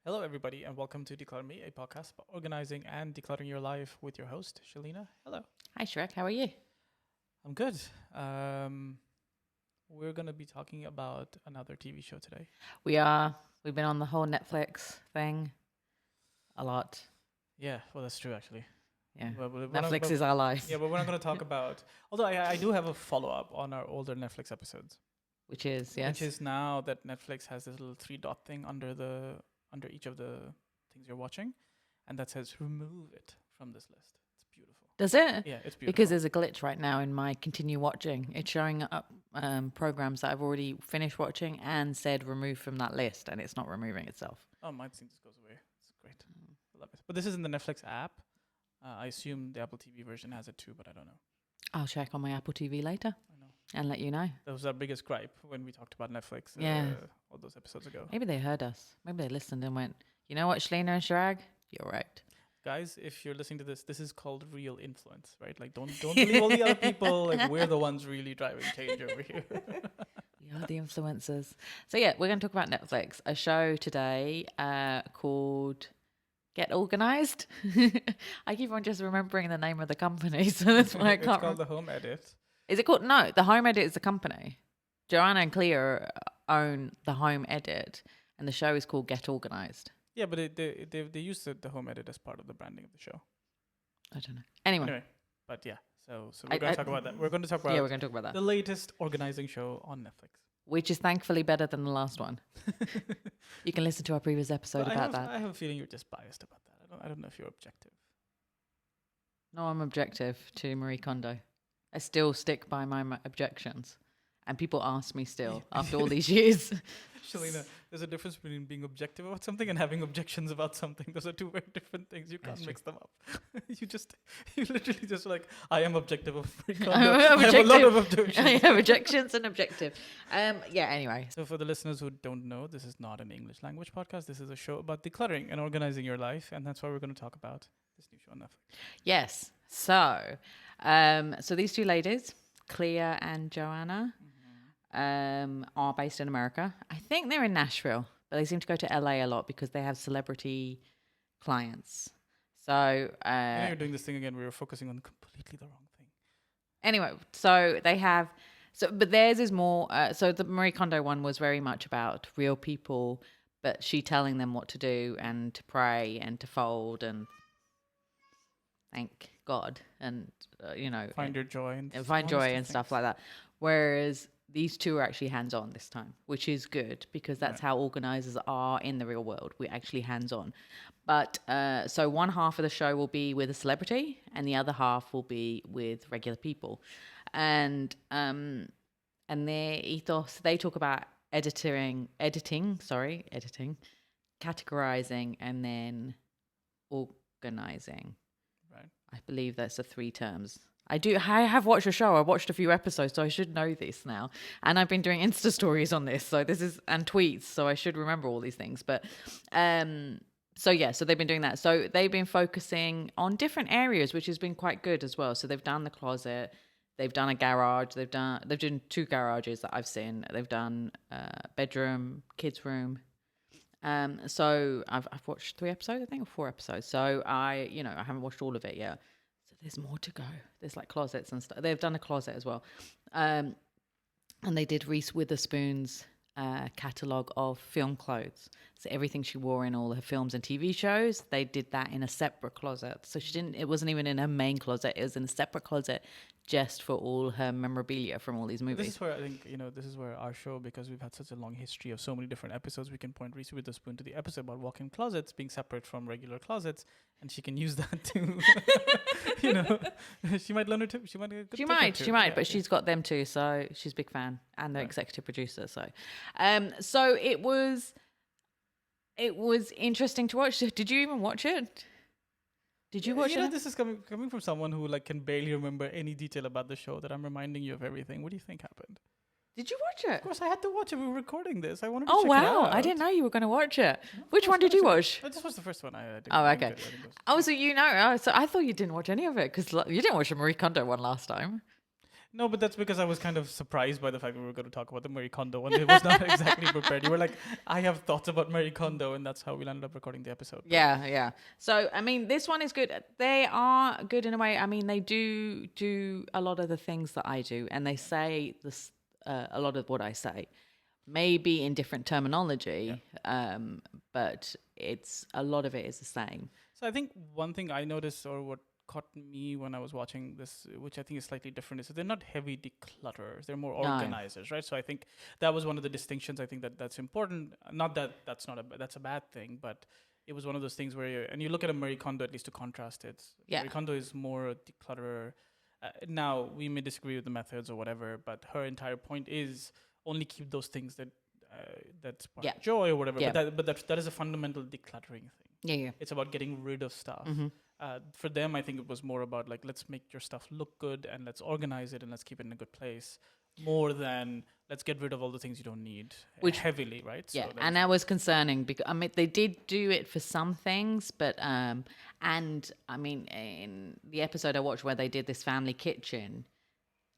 Hello, everybody, and welcome to Decluttr Me, a podcast about organizing and decluttering your life with your host, Shelina. Hello. Hi Shrek, how are you? I'm good. We're going to be talking about another TV show today. We've been on the whole Netflix thing a lot. Yeah, well, that's true, actually. Yeah. We're Netflix is our life. Yeah, but we're not going to talk about... Although I do have a follow-up on our older Netflix episodes. Which is, yes. Which is now that Netflix has this little three-dot thing under each of the things you're watching, and that says remove it from this list. It's beautiful. Does it? Yeah, it's beautiful. Because there's a glitch right now in my continue watching. It's showing up programs that I've already finished watching and said remove from that list, and it's not removing itself. Oh, my thing just goes away. It's great. I love it. But this is in the Netflix app. I assume the Apple TV version has it too, but I don't know. I'll check on my Apple TV later. I know. And let you know. That was our biggest gripe when we talked about Netflix all those episodes ago. Maybe they heard us. Maybe they listened and went, you know what, Shelina and Shrag? You're right. Guys, if you're listening to this is called real influence, right? Like, don't believe all the other people. Like, we're the ones really driving change over here. We are the influencers. So yeah, we're going to talk about Netflix. A show today called Get Organised. I keep on just remembering the name of the company, so that's why I can't. It's called The Home Edit. Is it called? No, The Home Edit is the company. Joanna and Clea own The Home Edit, and the show is called Get Organised. Yeah, but they used the Home Edit as part of the branding of the show. I don't know. Anyway, but yeah, so we're going to talk about that. We're going to talk about we're going to talk about that. The latest organizing show on Netflix, which is thankfully better than the last one. You can listen to our previous episode about that. I have a feeling you're just biased about that. I don't know if you're objective. No, I'm objective to Marie Kondo. I still stick by my objections. And people ask me still, after all these years. Shelina, there's a difference between being objective about something and having objections about something. Those are two very different things. You can't mix them up. you literally just like, I am objective of Marie Kondo. I have a lot of objections. I have objections and objective. Anyway. So for the listeners who don't know, this is not an English language podcast. This is a show about decluttering and organizing your life. And that's why we're going to talk about this new show on Netflix. Yes. So these two ladies, Clea and Joanna, are based in America. I think they're in Nashville, but they seem to go to LA a lot because they have celebrity clients. So you're doing this thing again. We were focusing on completely the wrong thing. Anyway, so they have but theirs is more. So the Marie Kondo one was very much about real people, but she telling them what to do and to pray and to fold and thank God and find your joy and find joy and stuff like that. Whereas these two are actually hands-on this time, which is good because that's how organisers are in the real world. We're actually hands-on. But so one half of the show will be with a celebrity and the other half will be with regular people. And their ethos, they talk about editing, categorizing, and then organising. Right. I believe that's the three terms. I have watched a show. I watched a few episodes, so I should know this now. And I've been doing Insta stories on this, and tweets, so I should remember all these things. But so they've been doing that. So they've been focusing on different areas, which has been quite good as well. So they've done the closet, they've done a garage, they've done two garages that I've seen. They've done bedroom, kids' room. So I've watched 3 episodes, I think, or 4 episodes. So I haven't watched all of it yet. There's more to go. There's like closets and stuff. They've done a closet as well. And they did Reese Witherspoon's catalogue of film clothes. So everything she wore in all her films and TV shows, they did that in a separate closet. So it wasn't even in her main closet. It was in a separate closet just for all her memorabilia from all these movies. This is where I think, this is where our show, because we've had such a long history of so many different episodes, we can point Reese Witherspoon to the episode about walk-in closets being separate from regular closets, and she can use that to, she might learn her tip. She might, but she's got them too, so she's a big fan, and the executive producer. So, so it was interesting to watch. Did you even watch it? Did you watch it? This is coming from someone who can barely remember any detail about the show, that I'm reminding you of everything. What do you think happened? Did you watch it? Of course, I had to watch it. We were recording this. I wanted to check it out. I didn't know you were going to watch it. Which one did you watch? This was the first one. Okay. So I thought you didn't watch any of it because you didn't watch the Marie Kondo one last time. No, but that's because I was kind of surprised by the fact that we were going to talk about the Marie Kondo one. It was not exactly prepared. You were like, I have thoughts about Marie Kondo, and that's how we ended up recording the episode. Yeah. So, I mean, this one is good. They are good in a way. I mean, they do a lot of the things that I do, and they say this a lot of what I say, maybe in different terminology, but it's a lot of it is the same. So I think one thing I noticed, or what caught me when I was watching this, which I think is slightly different, is that they're not heavy declutterers. They're more organizers, right? So I think that was one of the distinctions. I think that's important. Not that that's a bad thing, but it was one of those things where and you look at a Marie Kondo, at least to contrast it. Marie Kondo is more a declutterer. Now we may disagree with the methods or whatever, but her entire point is only keep those things that that spark joy or whatever. But that is a fundamental decluttering thing. Yeah. It's about getting rid of stuff. For them, I think it was more about like, let's make your stuff look good and let's organize it and let's keep it in a good place, more than let's get rid of all the things you don't need, which heavily, right? Yeah, so and that was concerning because I mean they did do it for some things, but and I mean in the episode I watched where they did this family kitchen,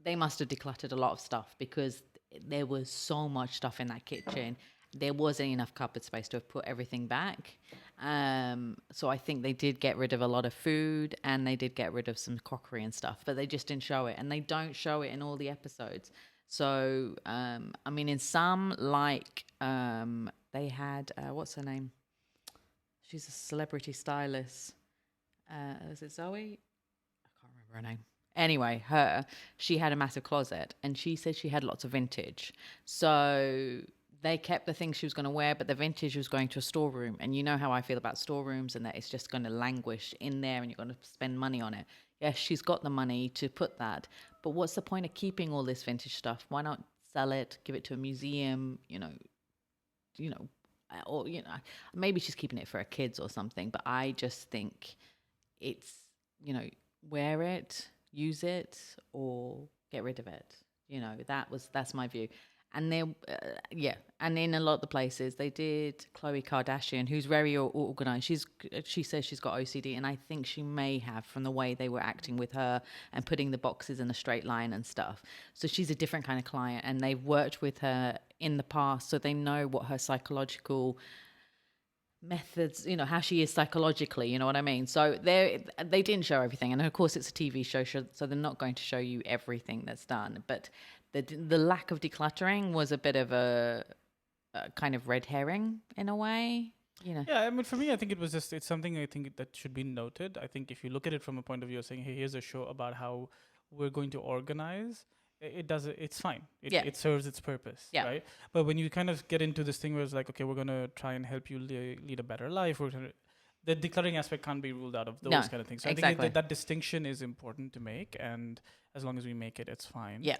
they must have decluttered a lot of stuff because there was so much stuff in that kitchen. There wasn't enough cupboard space to have put everything back. So I think they did get rid of a lot of food and they did get rid of some crockery and stuff, but they just didn't show it. And they don't show it in all the episodes. So, I mean, in some, like, they had, what's her name? She's a celebrity stylist. Is it Zoe? I can't remember her name. Anyway, she had a massive closet and she said she had lots of vintage. So they kept the things she was going to wear, but the vintage was going to a storeroom. And you know how I feel about storerooms and that it's just going to languish in there and you're going to spend money on it. Yes, she's got the money to put that. But what's the point of keeping all this vintage stuff? Why not sell it, give it to a museum, or, maybe she's keeping it for her kids or something. But I just think it's, wear it, use it, or get rid of it. That's my view. And and in a lot of the places they did Khloe Kardashian, who's very organized. She says she's got OCD, and I think she may have from the way they were acting with her and putting the boxes in a straight line and stuff. So she's a different kind of client, and they've worked with her in the past, so they know what her psychological methods, how she is psychologically, you know what I mean? So they didn't show everything, and of course it's a TV show, so they're not going to show you everything that's done, but the lack of decluttering was a bit of a kind of red herring in a way, Yeah, I mean, for me, I think it's something I think that should be noted. I think if you look at it from a point of view of saying, hey, here's a show about how we're going to organize, it's fine. It serves its purpose, right? But when you kind of get into this thing where it's like, okay, we're going to try and help you lead a better life, the decluttering aspect can't be ruled out of those kind of things. So I think that distinction is important to make, and as long as we make it, it's fine. Yeah.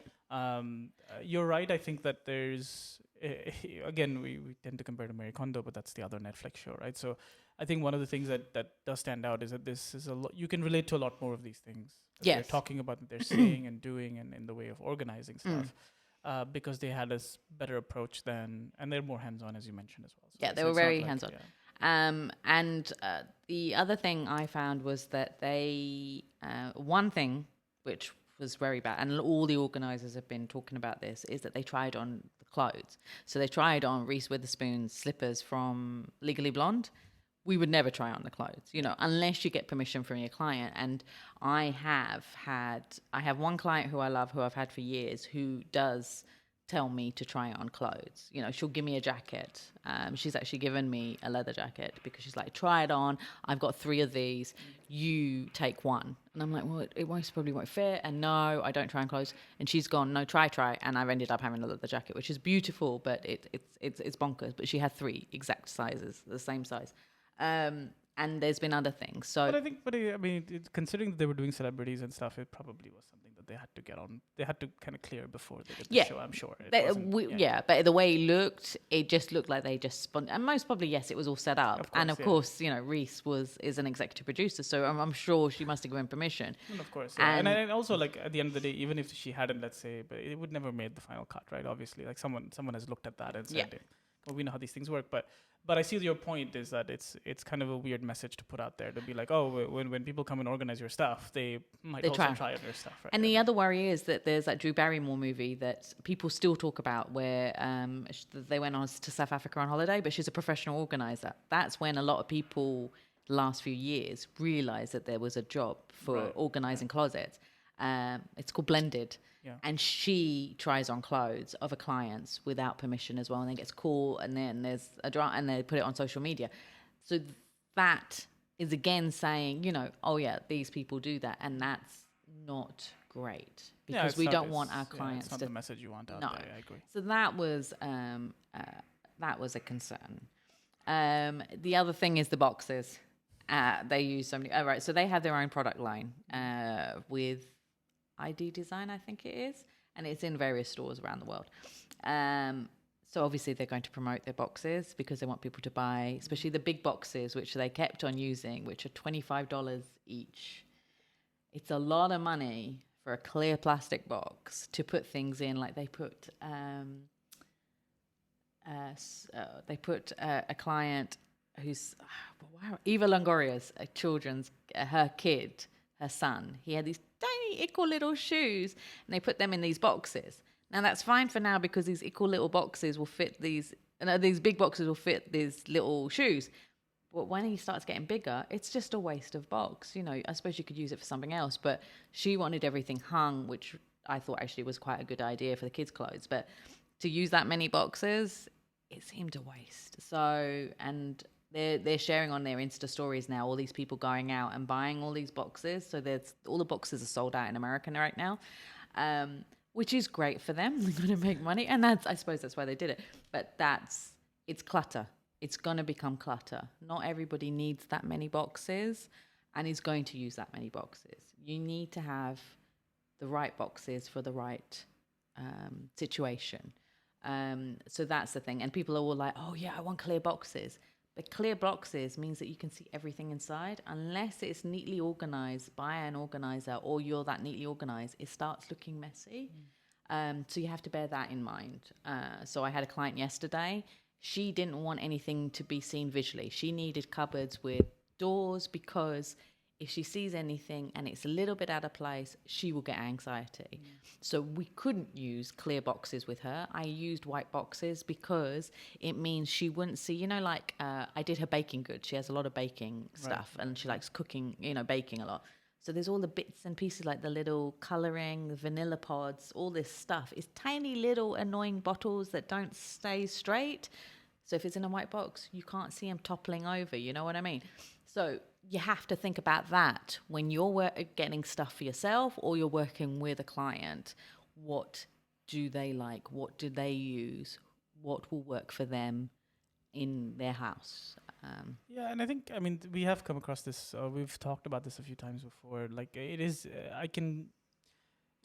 You're right. I think that there's again we tend to compare to Marie Kondo, but that's the other Netflix show, right? So I think one of the things that does stand out is that this is a lot. You can relate to a lot more of these things. They're talking about what they're saying and doing, and in the way of organizing stuff. Because they had a better approach and they're more hands-on, as you mentioned as well. So they were very hands-on. And the other thing I found was that they, one thing which was very bad, and all the organisers have been talking about this, is that they tried on the clothes. So they tried on Reese Witherspoon's slippers from Legally Blonde. We would never try on the clothes, unless you get permission from your client. And I have one client who I love, who I've had for years, who does tell me to try on clothes. She'll give me a jacket. She's actually given me a leather jacket because she's like, try it on. I've got 3 of these. You take one. And I'm like, well, it probably won't fit. And no, I don't try on clothes. And she's gone, no, try. And I've ended up having a leather jacket, which is beautiful, but it's bonkers. But she had 3 exact sizes, the same size. And there's been other things. So, but I mean, considering that they were doing celebrities and stuff, it probably was something that they had to get on. They had to kind of clear before they did the show. I'm sure. But the way it looked, it just looked like they just spun. And most probably, yes, it was all set up. Of course, Reese is an executive producer, so I'm sure she must have given permission. And of course, and also like at the end of the day, even if she hadn't, let's say, but it would never made the final cut, right? Obviously, like someone has looked at that and said. well, we know how these things work, but I see your point is that it's kind of a weird message to put out there to be like, oh, when people come and organize your stuff, they might also try out your stuff. Right? And the other worry is that there's that Drew Barrymore movie that people still talk about where they went on to South Africa on holiday, but she's a professional organizer. That's when a lot of people the last few years realized that there was a job for organizing closets. It's called Blended. Yeah. And she tries on clothes of a client's without permission as well, and then gets caught, and then there's a drama, and they put it on social media. So that is again saying, you know, oh yeah, these people do that, and that's not great because we don't want our clients it's not to. The message you want out there. I agree. So that was a concern. The other thing is the boxes. They use so many. Oh, right. So they have their own product line with ID Design, I think it is, and it's in various stores around the world. So obviously they're going to promote their boxes because they want people to buy, especially the big boxes, which they kept on using, which are $25 each. It's a lot of money for a clear plastic box to put things in. Like they put a client who's Eva Longoria's her kid, her son. He had these tiny equal little shoes, and they put them in these boxes. Now that's fine for now because these equal little boxes will fit these big boxes will fit these little shoes. But when he starts getting bigger, it's just a waste of box. You know, I suppose you could use it for something else, but she wanted everything hung, which I thought actually was quite a good idea for the kids' clothes. But to use that many boxes, it seemed a waste. So, and they're sharing on their Insta stories now, all these people going out and buying all these boxes. So there's all the boxes are sold out in America right now, which is great for them. They're going to make money, and I suppose that's why they did it. But it's clutter. It's going to become clutter. Not everybody needs that many boxes and is going to use that many boxes. You need to have the right boxes for the right situation. So that's the thing. And people are all like, oh yeah, I want clear boxes. But clear boxes means that you can see everything inside. Unless it's neatly organized by an organizer or you're that neatly organized, it starts looking messy. So you have to bear that in mind. So I had a client yesterday. She didn't want anything to be seen visually. She needed cupboards with doors because if she sees anything and it's a little bit out of place, she will get anxiety. So we couldn't use clear boxes with her. I used white boxes because it means she wouldn't see, like I did her baking goods. She has a lot of baking stuff and she likes cooking, baking a lot. So there's all the bits and pieces like the little colouring, the vanilla pods, all this stuff. It's tiny little annoying bottles that don't stay straight. So if it's in a white box, you can't see them toppling over. You know what I mean? So you have to think about that when you're getting stuff for yourself or you're working with a client. What do they like? What do they use? What will work for them in their house? Yeah, and I think, we have come across this. We've talked about this a few times before. Like it is,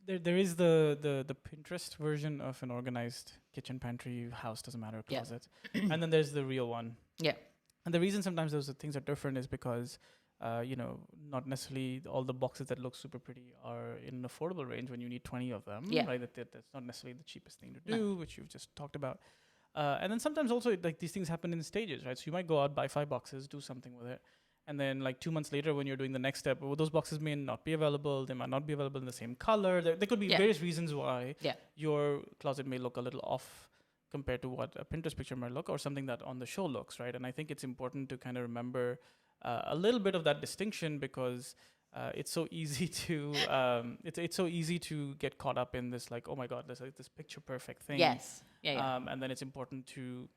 There is the Pinterest version of an organized kitchen, pantry, house, doesn't matter, closet. And then there's the real one. Yeah. And the reason sometimes those things are different is because, not necessarily all the boxes that look super pretty are in an affordable range when you need 20 of them. Yeah. Right? That's not necessarily the cheapest thing to do, which you've just talked about. And then sometimes also like these things happen in stages, right? So you might go out, buy 5 boxes, do something with it. And then like 2 months later when you're doing the next step, those boxes may not be available. They might not be available in the same color. There could be various reasons why your closet may look a little off compared to what a Pinterest picture might look or something that on the show looks, right? And I think it's important to kind of remember a little bit of that distinction because it's so easy to it's so easy to get caught up in this like, oh my God, there's like this picture perfect thing. Yes. Yeah. And then it's important to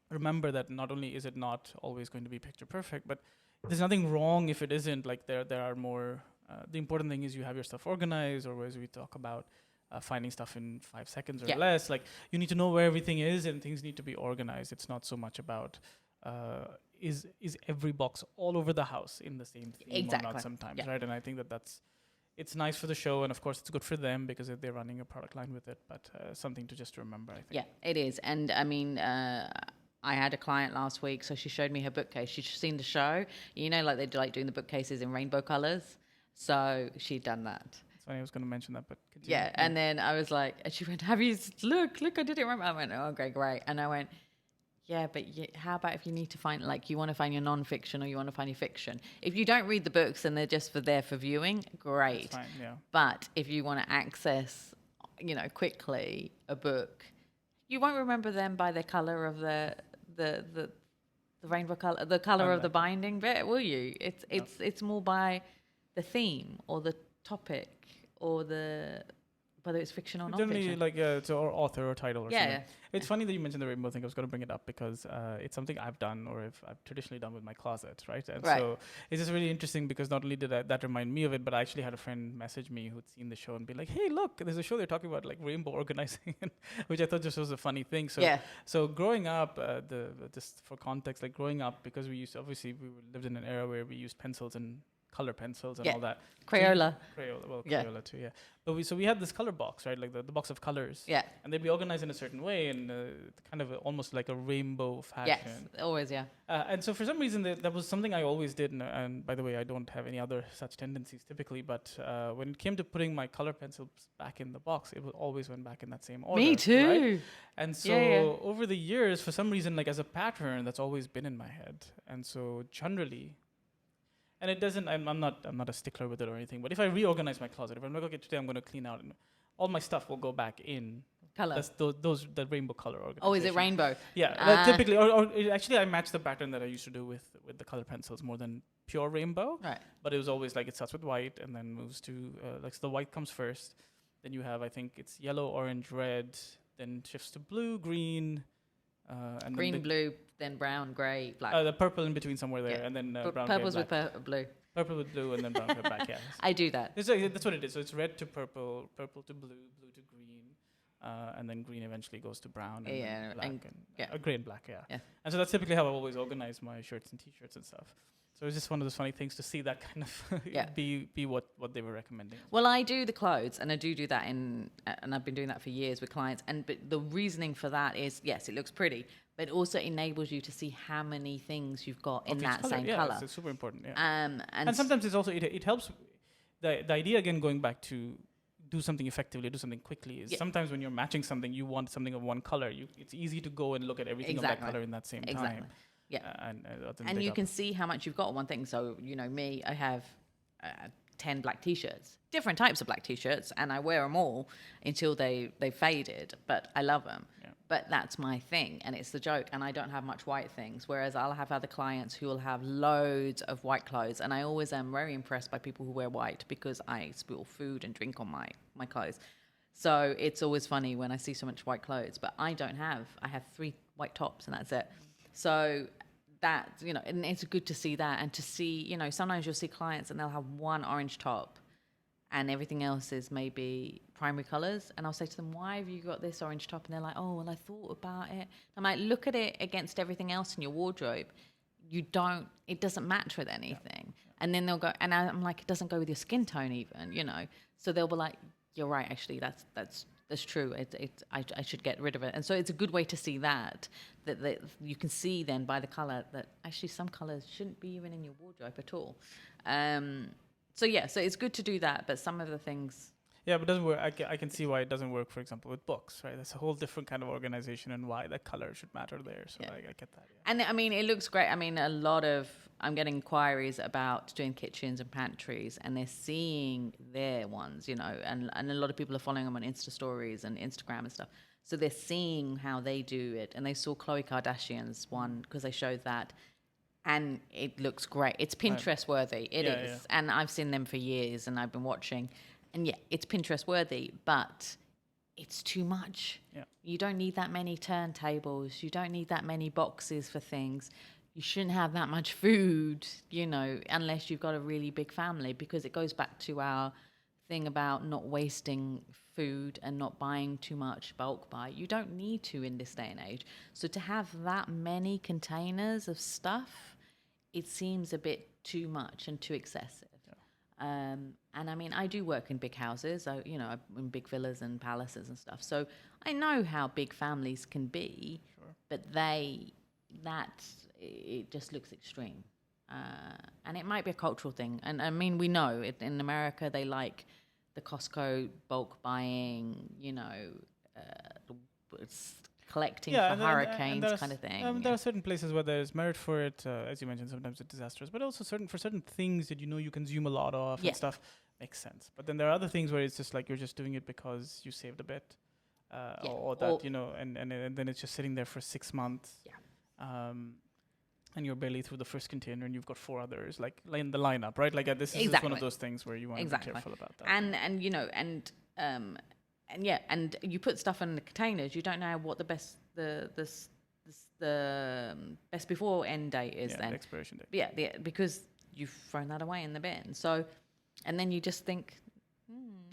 remember that not only is it not always going to be picture perfect, but there's nothing wrong if it isn't. Like there are more. The important thing is you have your stuff organized, or as we talk about finding stuff in 5 seconds or less. Like you need to know where everything is, and things need to be organized. It's not so much about is every box all over the house in the same theme or not sometimes, right? And I think it's nice for the show, and of course it's good for them because they're running a product line with it. But something to just remember, I think. Yeah, it is, and I mean. I had a client last week, so she showed me her bookcase. She'd seen the show, like they do, like doing the bookcases in rainbow colors. So she'd done that. That's funny. I was going to mention that, but continue. Yeah, and then I was like, and she went, "Have you look? I did it right." I went, "Oh, okay, great." And I went, Yeah, but how about if you need to find, like, you want to find your non-fiction or you want to find your fiction? If you don't read the books and they're just there for viewing, great. That's fine, yeah. But if you want to access, quickly a book, you won't remember them by the color of the rainbow color, the color of the binding bit, will you? It's more by the theme or the topic or whether it's fiction or Generally, non-fiction. like it's or author or title or something. Yeah. It's funny that you mentioned the rainbow thing. I was going to bring it up because it's something I've done or I've traditionally done with my closet, right? And so it's just really interesting because not only did that remind me of it, but I actually had a friend message me who'd seen the show and be like, "Hey, look, there's a show they're talking about like rainbow organizing," which I thought just was a funny thing. So growing up, just for context, like growing up, because we lived in an era where we used pencils and color pencils and all that. Crayola Too, yeah. But we had this color box, right? Like the box of colors. Yeah. And they'd be organized in a certain way and kind of almost like a rainbow fashion. Yes, always, yeah. And so for some reason that was something I always did. And by the way, I don't have any other such tendencies typically. But when it came to putting my color pencils back in the box, it always went back in that same order. Me too. Right? And so over the years, for some reason, like as a pattern, that's always been in my head. And so generally, and it doesn't. I'm not a stickler with it or anything. But if I reorganize my closet, if I'm like, okay, today I'm going to clean out, and all my stuff will go back in color. That's the rainbow color organization. Oh, is it rainbow? Yeah, typically, or actually, I match the pattern that I used to do with the color pencils more than pure rainbow. Right. But it was always like it starts with white and then moves to so the white comes first. Then you have, I think it's yellow, orange, red. Then shifts to blue, green. And green, blue, then brown, grey, black. The purple in between somewhere there, and then brown, purple's gray, black. with blue. Purple with blue, and then brown, gray, black. Yeah, I do that. That's what it is. So it's red to purple, purple to blue, blue to green, and then green eventually goes to brown, and then black, and gray and black. Yeah. And so that's typically how I always organize my shirts and T-shirts and stuff. So it's just one of those funny things to see that kind of be what they were recommending. Well, I do the clothes, and I do that and I've been doing that for years with clients. But the reasoning for that is, yes, it looks pretty, but it also enables you to see how many things you've got in that same color. It's super important. Yeah. And sometimes it's also it helps. The idea again, going back to do something effectively, do something quickly, is sometimes when you're matching something, you want something of one color. It's easy to go and look at everything of that color in that same time. Yeah, and you can see how much you've got on one thing. So, me, I have 10 black T-shirts, different types of black T-shirts, and I wear them all until they faded, but I love them. Yeah. But that's my thing, and it's the joke, and I don't have much white things, whereas I'll have other clients who will have loads of white clothes, and I always am very impressed by people who wear white because I spill food and drink on my clothes. So it's always funny when I see so much white clothes, but I have 3 white tops, and that's it. So that, and it's good to see that, and to see, sometimes you'll see clients and they'll have one orange top and everything else is maybe primary colors. And I'll say to them, why have you got this orange top? And they're like, oh, well, I thought about it. I'm like, look at it against everything else in your wardrobe. It doesn't match with anything. Yeah. And then they'll go, and I'm like, it doesn't go with your skin tone even, So they'll be like, you're right, actually, that's true. I should get rid of it. And so it's a good way to see that you can see then by the color that actually some colors shouldn't be even in your wardrobe at all. So it's good to do that. But some of the things. Yeah, but it doesn't work. I can see why it doesn't work, for example, with books, right? That's a whole different kind of organization and why that color should matter there. So I get that. Yeah. And I mean, it looks great. I mean, I'm getting inquiries about doing kitchens and pantries, and they're seeing their ones, and a lot of people are following them on Insta stories and Instagram and stuff. So they're seeing how they do it, and they saw Khloe Kardashian's one because they showed that. And it looks great. It's Pinterest worthy. It is. Yeah. And I've seen them for years and I've been watching. And it's Pinterest worthy, but it's too much. Yeah. You don't need that many turntables. You don't need that many boxes for things. You shouldn't have that much food, unless you've got a really big family, because it goes back to our thing about not wasting food and not buying too much bulk buy. You don't need to in this day and age. So to have that many containers of stuff, it seems a bit too much and too excessive. And I mean, I do work in big houses, in big villas and palaces and stuff. So I know how big families can be, but it just looks extreme. And it might be a cultural thing. And I mean, we know it in America, they like the Costco bulk buying, collecting Yeah, for and hurricanes there are kind of thing. there are certain places where there's merit for it, as you mentioned. Sometimes it's disastrous, but also certain things that you consume a lot of Yeah. and stuff makes sense. But then there are other things where it's just like you're just doing it because you saved a bit, or that and then it's just sitting there for 6 months. Yeah. And you're barely through the first container, and you've got 4 others like in the lineup, right? Like this is just one of those things where you want to be careful about that. And you put stuff in the containers. You don't know what the best best before end date is. Yeah, then the expiration date. Yeah, because you've thrown that away in the bin. So, and then you just think,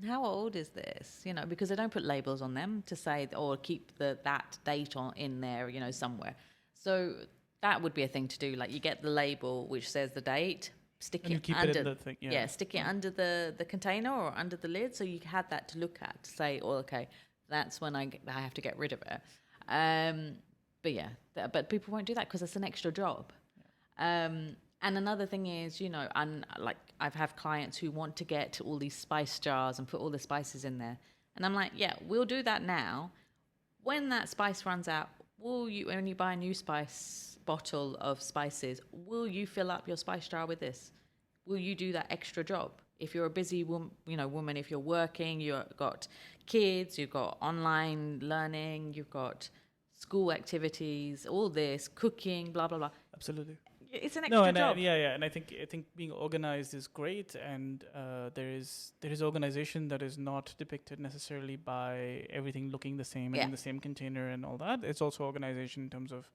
how old is this? Because they don't put labels on them to say or keep that date in there, somewhere. So that would be a thing to do. Like you get the label which says the date, stick it under the thing. Yeah, stick it under the container or under the lid, so you had that to look at to say, oh, okay, that's when I have to get rid of it. But people won't do that because it's an extra job. Yeah. And another thing is, I've had clients who want to get all these spice jars and put all the spices in there, and I'm like, yeah, we'll do that now. When that spice runs out, when you buy a new spice bottle of spices, will you fill up your spice jar with this? Will you do that extra job? If you're a busy woman, if you're working, you've got kids, you've got online learning, you've got school activities, all this, cooking, blah, blah, blah. Absolutely. It's an extra job. And I think being organized is great, and there is organization that is not depicted necessarily by everything looking the same and in the same container and all that. It's also organization in terms of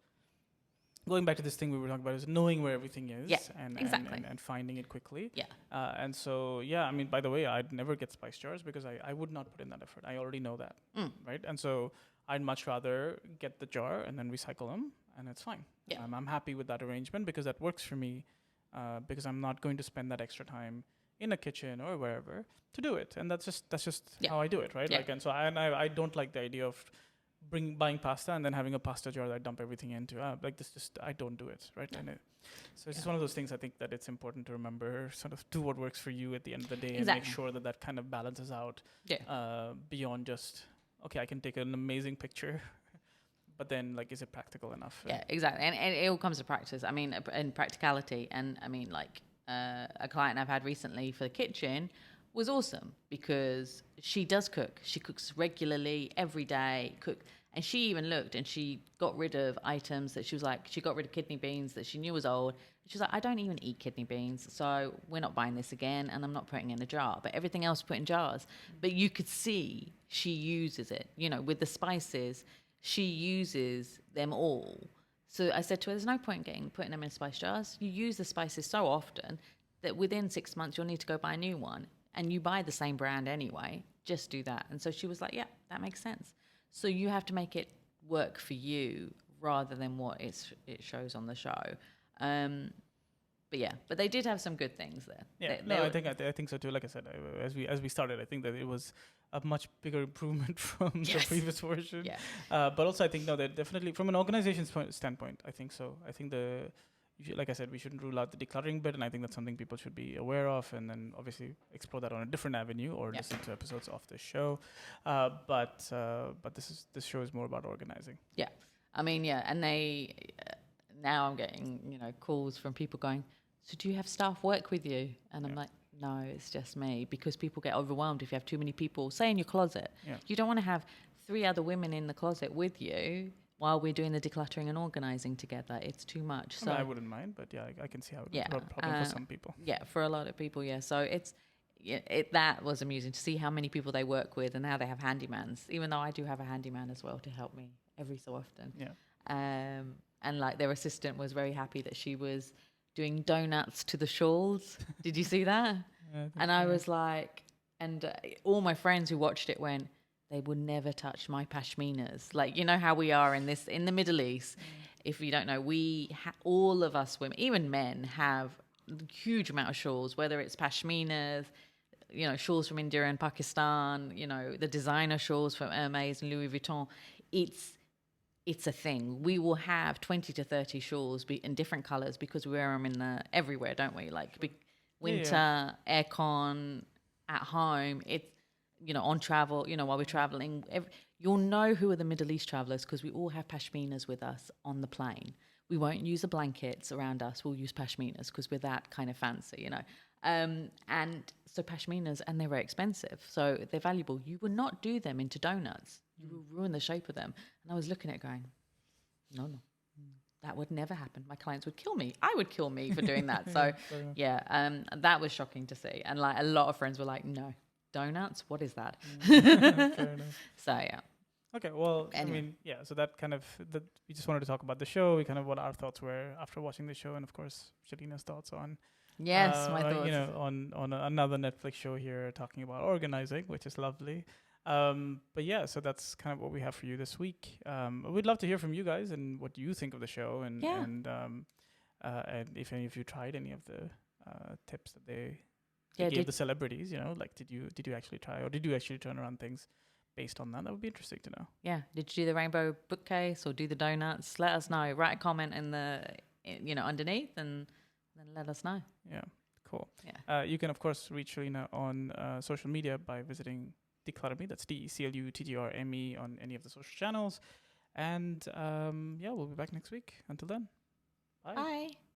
going back to this thing we were talking about, is knowing where everything is and finding it quickly. Yeah. And so, I mean, by the way, I'd never get spice jars because I would not put in that effort. I already know that, right? And so I'd much rather get the jar and then recycle them, and it's fine. Yeah. I'm happy with that arrangement because that works for me, because I'm not going to spend that extra time in a kitchen or wherever to do it. And that's just how I do it, right? Yeah. Like, and so I don't like the idea of buying pasta and then having a pasta jar that I dump everything into. Like this, I don't do it, right? And so it's just one of those things. I think that it's important to remember, sort of do what works for you at the end of the day, and make sure that kind of balances out. Beyond just I can take an amazing picture, but then like, is it practical enough? Yeah, exactly. And it all comes to practice. I mean, and practicality. And I mean, like a client I've had recently for the kitchen was awesome because she does cook. She cooks regularly every day. And she even looked and she got rid of items that she got rid of kidney beans that she knew was old. She was like, I don't even eat kidney beans, so we're not buying this again, and I'm not putting it in a jar. But everything else put in jars. But you could see she uses it. With the spices, she uses them all. So I said to her, there's no point putting them in spice jars. You use the spices so often that within 6 months you'll need to go buy a new one. And you buy the same brand anyway, just do that. And so she was like, yeah, that makes sense. So you have to make it work for you rather than what it shows on the show. But they did have some good things there. Yeah, I think so too. Like I said, as we started, I think that it was a much bigger improvement from the previous version. Yeah. But also I think that definitely from an organization standpoint, I think so. I think like I said, we shouldn't rule out the decluttering bit, and I think that's something people should be aware of, and then obviously explore that on a different avenue or listen to episodes of the show. But this show is more about organizing. Yeah, I mean, and they now I'm getting calls from people going, so do you have staff work with you? And I'm like, no, it's just me, because people get overwhelmed if you have too many people. Say in your closet, you don't want to have 3 other women in the closet with you while we're doing the decluttering and organising together. It's too much. So I wouldn't mind, but I can see how it would be a problem for some people. Yeah, for a lot of people, So that was amusing to see how many people they work with and how they have handymans, even though I do have a handyman as well to help me every so often. Yeah. And like their assistant was very happy that she was doing donuts to the shawls. Did you see that? And I was like, and all my friends who watched it went, they would never touch my pashminas. Like, how we are in the Middle East. If you don't know, all of us women, even men, have a huge amount of shawls, whether it's pashminas, shawls from India and Pakistan, the designer shawls from Hermes and Louis Vuitton. It's a thing. We will have 20 to 30 shawls in different colors because we wear them everywhere, don't we? Like winter, aircon, at home. It's, on travel, while we're traveling, You'll know who are the Middle East travelers because we all have pashminas with us on the plane. We won't use the blankets around us. We'll use pashminas because we're that kind of fancy, you know. And so pashminas, and they're very expensive, so they're valuable. You will not do them into donuts. You will ruin the shape of them. And I was looking at it going, no, that would never happen. My clients would kill me. I would kill me for doing that. So that was shocking to see. And like a lot of friends were like, no, donuts? What is that? Fair enough. So yeah. Okay, well, Anyway. I mean, yeah, so that kind of, we just wanted to talk about the show, we kind of what our thoughts were after watching the show, and of course, Shelina's thoughts on, Yes, my thoughts. you know, on another Netflix show here talking about organizing, which is lovely. But yeah, so that's kind of what we have for you this week. We'd love to hear from you guys and what you think of the show, and if any of you tried any of the tips that they gave the celebrities, you know, like did you actually try, or did you actually turn around things based on that? That would be interesting to know. Yeah. Did you do the rainbow bookcase or do the donuts? Let us know. Write a comment in the, underneath, and then let us know. Yeah. Cool. Yeah. You can of course reach Shelina on social media by visiting Decluttr Me. That's Decluttr Me on any of the social channels. And we'll be back next week. Until then, bye. Bye.